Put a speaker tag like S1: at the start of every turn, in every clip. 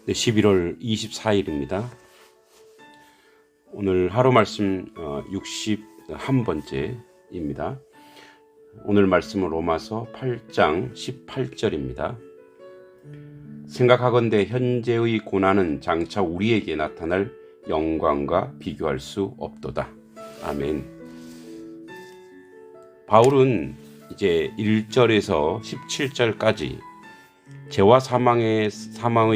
S1: 네, 11월 24일입니다. 오늘 하루 말씀 61번째입니다. 오늘 말씀은 로마서 8장 18절입니다. 생각하건대 현재의 고난은 장차 우리에게 나타날 영광과 비교할 수 없도다. 아멘. 바울은 이제 1절에서 17절까지 죄와 사망의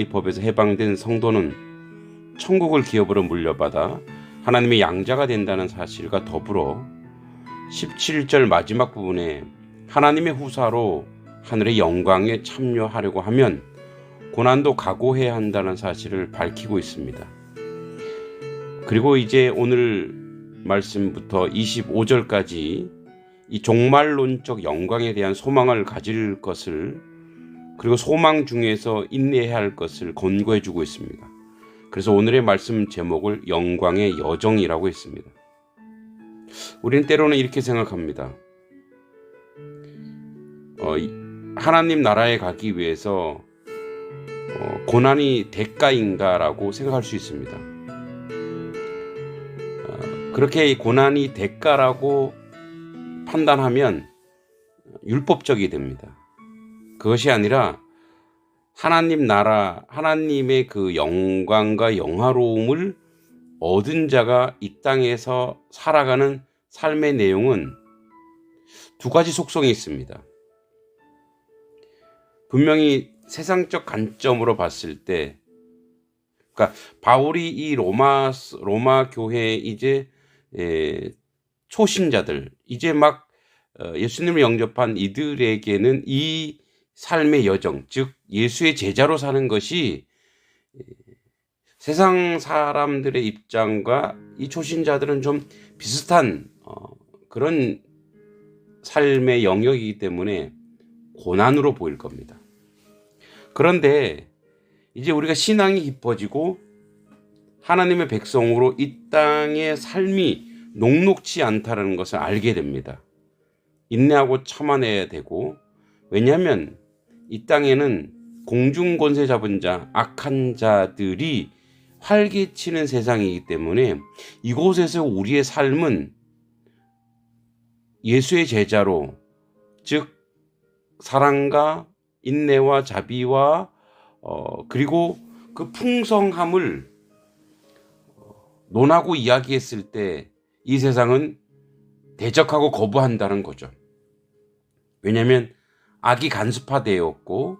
S1: 법에서 해방된 성도는 천국을 기업으로 물려받아 하나님의 양자가 된다는 사실과 더불어 17절 마지막 부분에 하나님의 후사로 하늘의 영광에 참여하려고 하면 고난도 각오해야 한다는 사실을 밝히고 있습니다. 그리고 이제 오늘 말씀부터 25절까지 이 종말론적 영광에 대한 소망을 가질 것을, 그리고 소망 중에서 인내해야 할 것을 권고해 주고 있습니다. 그래서 오늘의 말씀 제목을 영광의 여정이라고 했습니다. 우리는 때로는 이렇게 생각합니다. 하나님 나라에 가기 위해서 고난이 대가인가라고 생각할 수 있습니다. 그렇게 고난이 대가라고 판단하면 율법적이 됩니다. 그것이 아니라 하나님 나라, 하나님의 그 영광과 영화로움을 얻은 자가 이 땅에서 살아가는 삶의 내용은 두 가지 속성이 있습니다. 분명히 세상적 관점으로 봤을 때, 그러니까 바울이 이 로마 교회 이제 초신자들, 이제 막 예수님을 영접한 이들에게는 이 삶의 여정, 즉 예수의 제자로 사는 것이 세상 사람들의 입장과 이 초신자들은 좀 비슷한 그런 삶의 영역이기 때문에 고난으로 보일 겁니다. 그런데 이제 우리가 신앙이 깊어지고 하나님의 백성으로 이 땅의 삶이 녹록지 않다는 것을 알게 됩니다. 인내하고 참아내야 되고, 왜냐하면 이 땅에는 공중권세 잡은 자, 악한 자들이 활개치는 세상이기 때문에 이곳에서 우리의 삶은 예수의 제자로, 즉 사랑과 인내와 자비와 그리고 그 풍성함을 논하고 이야기했을 때 이 세상은 대적하고 거부한다는 거죠. 왜냐하면 악이 간섭화되었고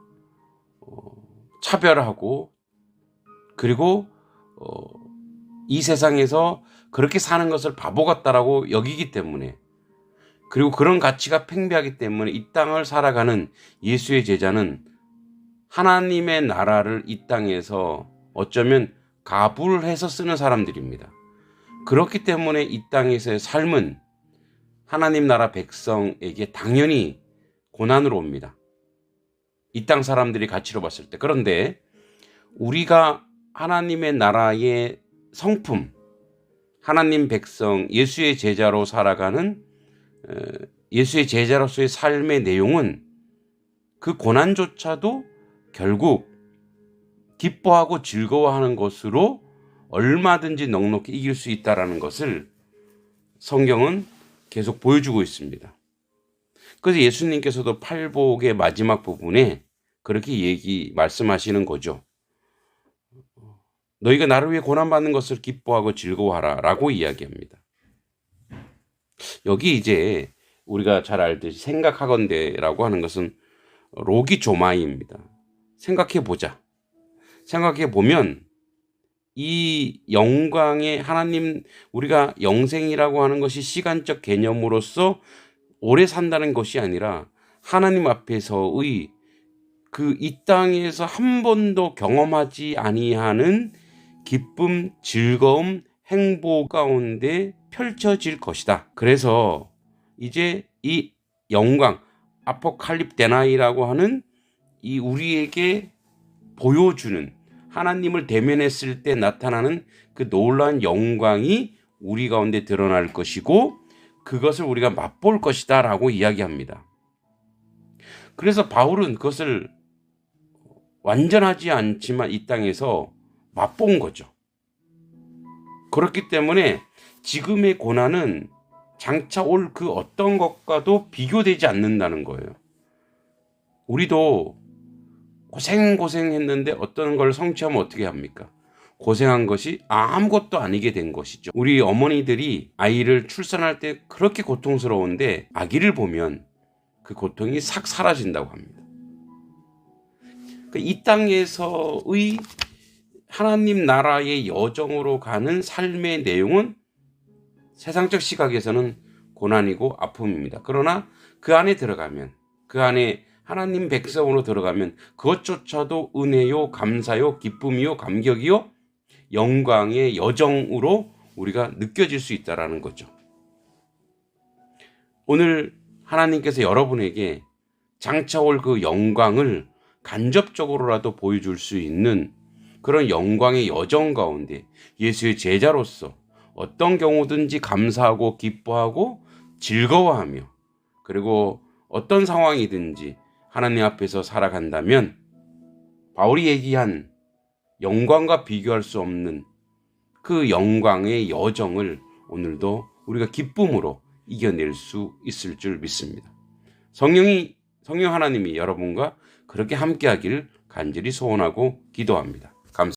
S1: 차별하고, 그리고 이 세상에서 그렇게 사는 것을 바보 같다라고 여기기 때문에, 그리고 그런 가치가 팽배하기 때문에 이 땅을 살아가는 예수의 제자는 하나님의 나라를 이 땅에서 어쩌면 가부를 해서 쓰는 사람들입니다. 그렇기 때문에 이 땅에서의 삶은 하나님 나라 백성에게 당연히 고난으로 옵니다. 이 땅 사람들이 가치로 봤을 때. 그런데 우리가 하나님의 나라의 성품, 하나님 백성, 예수의 제자로 살아가는 예수의 제자로서의 삶의 내용은 그 고난조차도 결국 기뻐하고 즐거워하는 것으로 얼마든지 넉넉히 이길 수 있다는 것을 성경은 계속 보여주고 있습니다. 그래서 예수님께서도 팔복의 마지막 부분에 그렇게 말씀하시는 거죠. 너희가 나를 위해 고난받는 것을 기뻐하고 즐거워하라 라고 이야기합니다. 여기 이제 우리가 잘 알듯이 생각하건대라고 하는 것은 로기조마이입니다. 생각해보자. 생각해보면 이 영광의 하나님, 우리가 영생이라고 하는 것이 시간적 개념으로서 오래 산다는 것이 아니라 하나님 앞에서의 그 이 땅에서 한 번도 경험하지 아니하는 기쁨, 즐거움, 행복 가운데 펼쳐질 것이다. 그래서 이제 이 영광, 아포칼립데나이라고 하는 이 우리에게 보여주는, 하나님을 대면했을 때 나타나는 그 놀라운 영광이 우리 가운데 드러날 것이고 그것을 우리가 맛볼 것이다 라고 이야기합니다. 그래서 바울은 그것을 완전하지 않지만 이 땅에서 맛본 거죠. 그렇기 때문에 지금의 고난은 장차 올 그 어떤 것과도 비교되지 않는다는 거예요. 우리도 고생했는데 어떤 걸 성취하면 어떻게 합니까? 고생한 것이 아무것도 아니게 된 것이죠. 우리 어머니들이 아이를 출산할 때 그렇게 고통스러운데 아기를 보면 그 고통이 싹 사라진다고 합니다. 이 땅에서의 하나님 나라의 여정으로 가는 삶의 내용은 세상적 시각에서는 고난이고 아픔입니다. 그러나 그 안에 들어가면, 그 안에 하나님 백성으로 들어가면 그것조차도 은혜요, 감사요, 기쁨이요, 감격이요, 영광의 여정으로 우리가 느껴질 수 있다는 거죠. 오늘 하나님께서 여러분에게 장차 올 그 영광을 간접적으로라도 보여줄 수 있는 그런 영광의 여정 가운데 예수의 제자로서 어떤 경우든지 감사하고 기뻐하고 즐거워하며, 그리고 어떤 상황이든지 하나님 앞에서 살아간다면 바울이 얘기한 영광과 비교할 수 없는 그 영광의 여정을 오늘도 우리가 기쁨으로 이겨낼 수 있을 줄 믿습니다. 성령 하나님이 여러분과 그렇게 함께하길 간절히 소원하고 기도합니다.